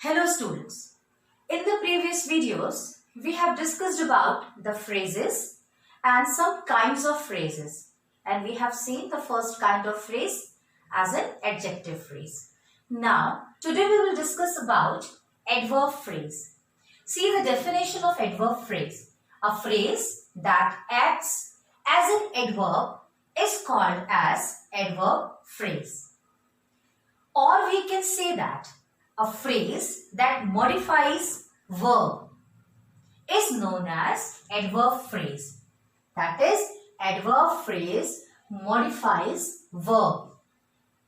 Hello students. In the previous videos, we have discussed about the phrases and some kinds of phrases. And we have seen the first kind of phrase as an adjective phrase. Now, today we will discuss about adverb phrase. See the definition of adverb phrase. A phrase that acts as an adverb is called as adverb phrase. Or we can say that a phrase that modifies verb is known as adverb phrase. That is, adverb phrase modifies verb,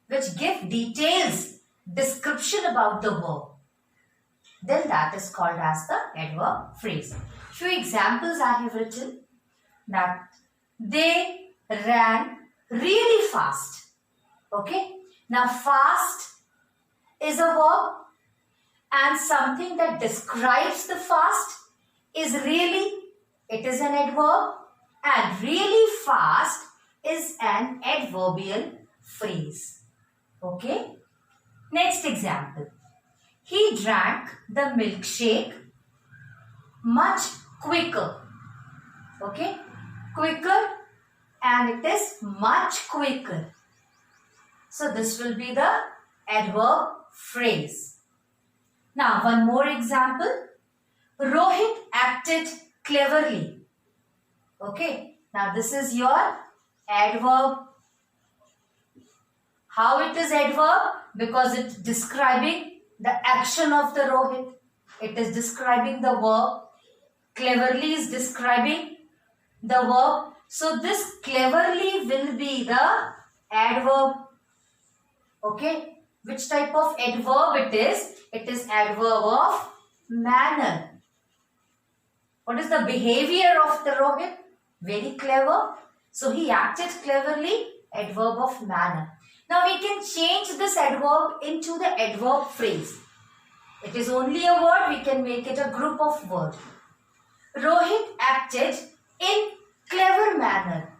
which give details, description about the verb. Then that is called as the adverb phrase. Few examples I have written that they ran really fast. Okay. Now fast is a verb and something that describes the fast is really, it is an adverb, and really fast is an adverbial phrase. Okay. Next example. He drank the milkshake much quicker. Okay. Quicker, and it is much quicker. So this will be the adverb phrase. Now one more example. Rohit acted cleverly. Okay. Now this is your adverb. How it is adverb? Because it is describing the action of the Rohit. It is describing the verb. Cleverly is describing the verb. So this cleverly will be the adverb. Okay. Which type of adverb it is? It is adverb of manner. What is the behavior of the Rohit? Very clever. So he acted cleverly. Adverb of manner. Now we can change this adverb into the adverb phrase. It is only a word. We can make it a group of words. Rohit acted in clever manner.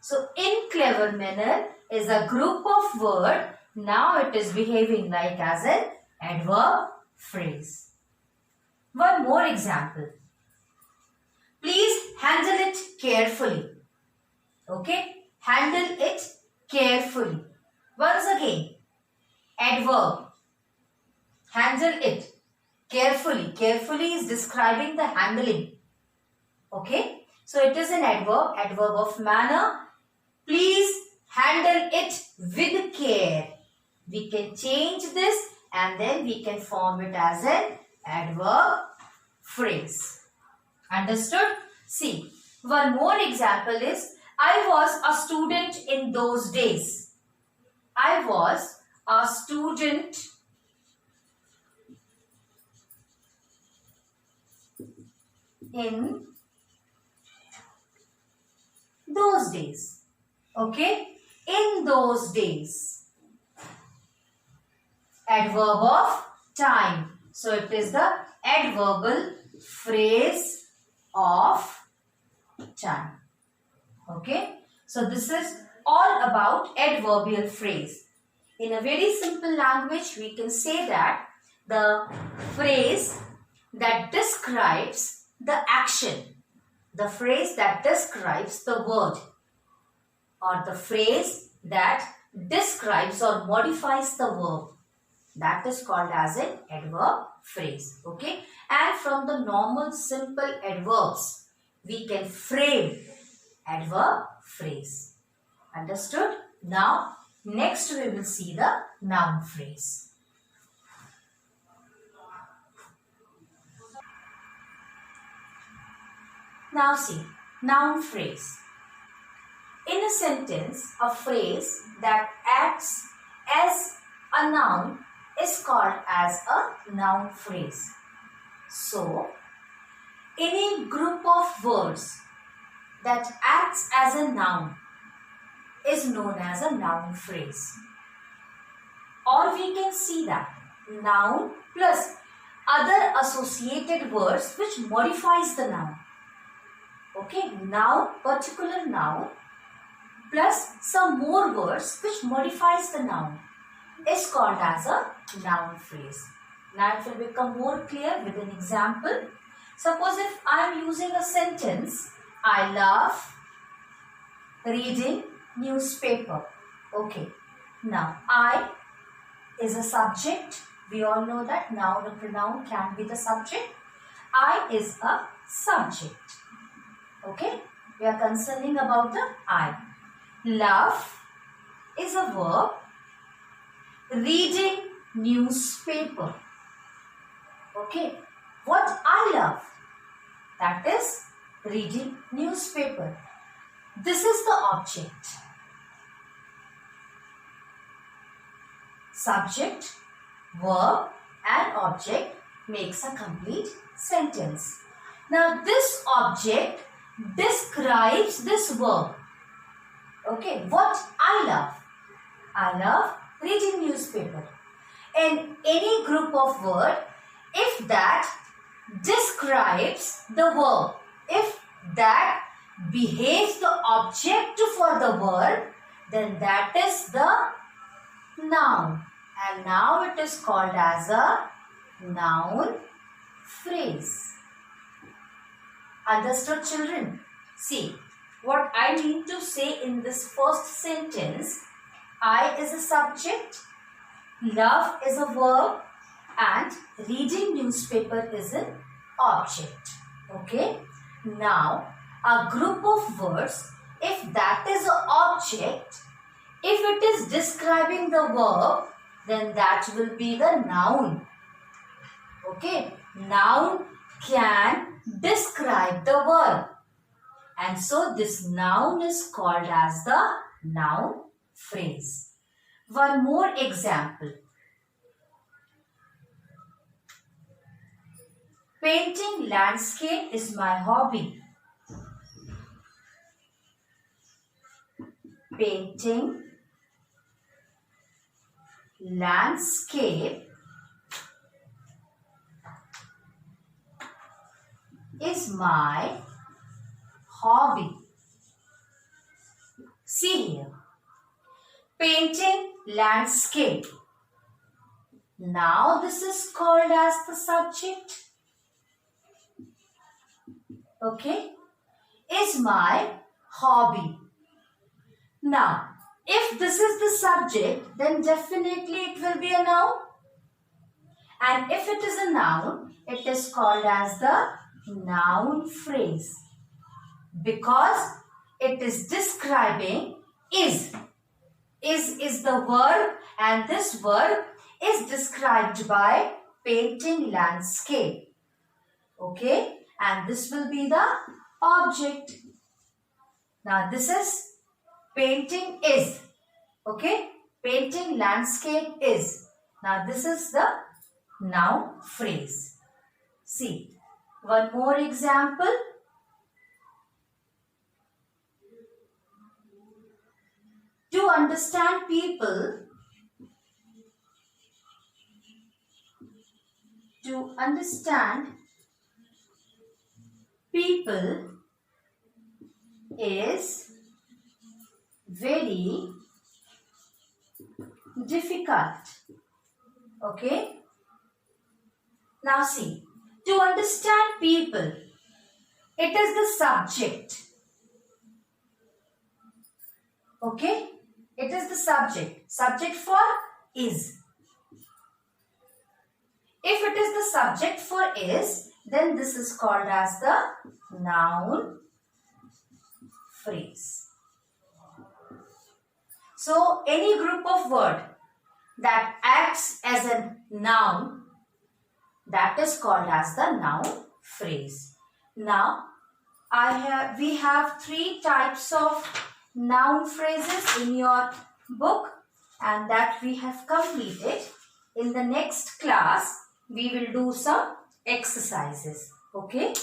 So in clever manner is a group of words. Now it is behaving like as an adverb phrase. One more example. Please handle it carefully. Okay. Handle it carefully. Once again. Adverb. Handle it carefully. Carefully is describing the handling. Okay. So it is an adverb. Adverb of manner. Please handle it with care. We can change this and then we can form it as an adverb phrase. Understood? See, one more example is, I was a student in those days. I was a student in those days. Okay? In those days. Adverb of time. So it is the adverbial phrase of time. Okay. So this is all about adverbial phrase. In a very simple language, we can say that the phrase that describes the action, the phrase that describes the word, or the phrase that describes or modifies the verb, that is called as an adverb phrase. Okay. And from the normal simple adverbs, we can frame adverb phrase. Understood? Now, next we will see the noun phrase. Now see, noun phrase. In a sentence, a phrase that acts as a noun is called as a noun phrase. So, any group of words that acts as a noun is known as a noun phrase. Or we can see that noun plus other associated words which modifies the noun. Okay, noun, particular noun plus some more words which modifies the noun is called as a noun phrase. Now it will become more clear with an example. Suppose if I am using a sentence, I love reading newspaper. Okay. Now, I is a subject. We all know that noun or pronoun can be the subject. I is a subject. Okay. We are concerning about the I. Love is a verb. Reading newspaper. Okay. What I love, that is reading newspaper. This is the object. Subject, verb and object makes a complete sentence. Now this object describes this verb. Okay, what I love. I love reading newspaper. In any group of word, if that describes the verb, if that behaves the object for the verb, then that is the noun. And now it is called as a noun phrase. Understood, children? See, what I mean to say in this first sentence, I is a subject, love is a verb, and reading newspaper is an object. Okay? Now, a group of words, if that is an object, if it is describing the verb, then that will be the noun. Okay? Noun can describe the verb. And so this noun is called as the noun phrase. One more example. Painting landscape is my hobby. Painting landscape is my hobby. See here. Painting landscape. Now this is called as the subject. Okay. Is my hobby. Now, if this is the subject, then definitely it will be a noun. And if it is a noun, it is called as the noun phrase. Because it is describing is. Is the verb, and this verb is described by painting landscape. Okay. And this will be the object. Now this is painting is. Okay. Painting landscape is. Now this is the noun phrase. See. One more example. To understand people. To understand people is very difficult. Okay. Now see, to understand people, it is the subject. Okay. It is the subject. Subject for is. If it is the subject for is, then this is called as the noun phrase. So, any group of word that acts as a noun, that is called as the noun phrase. Now, we have 3 types of noun phrases in your book, and that we have completed. In the next class, we will do some exercises. Okay.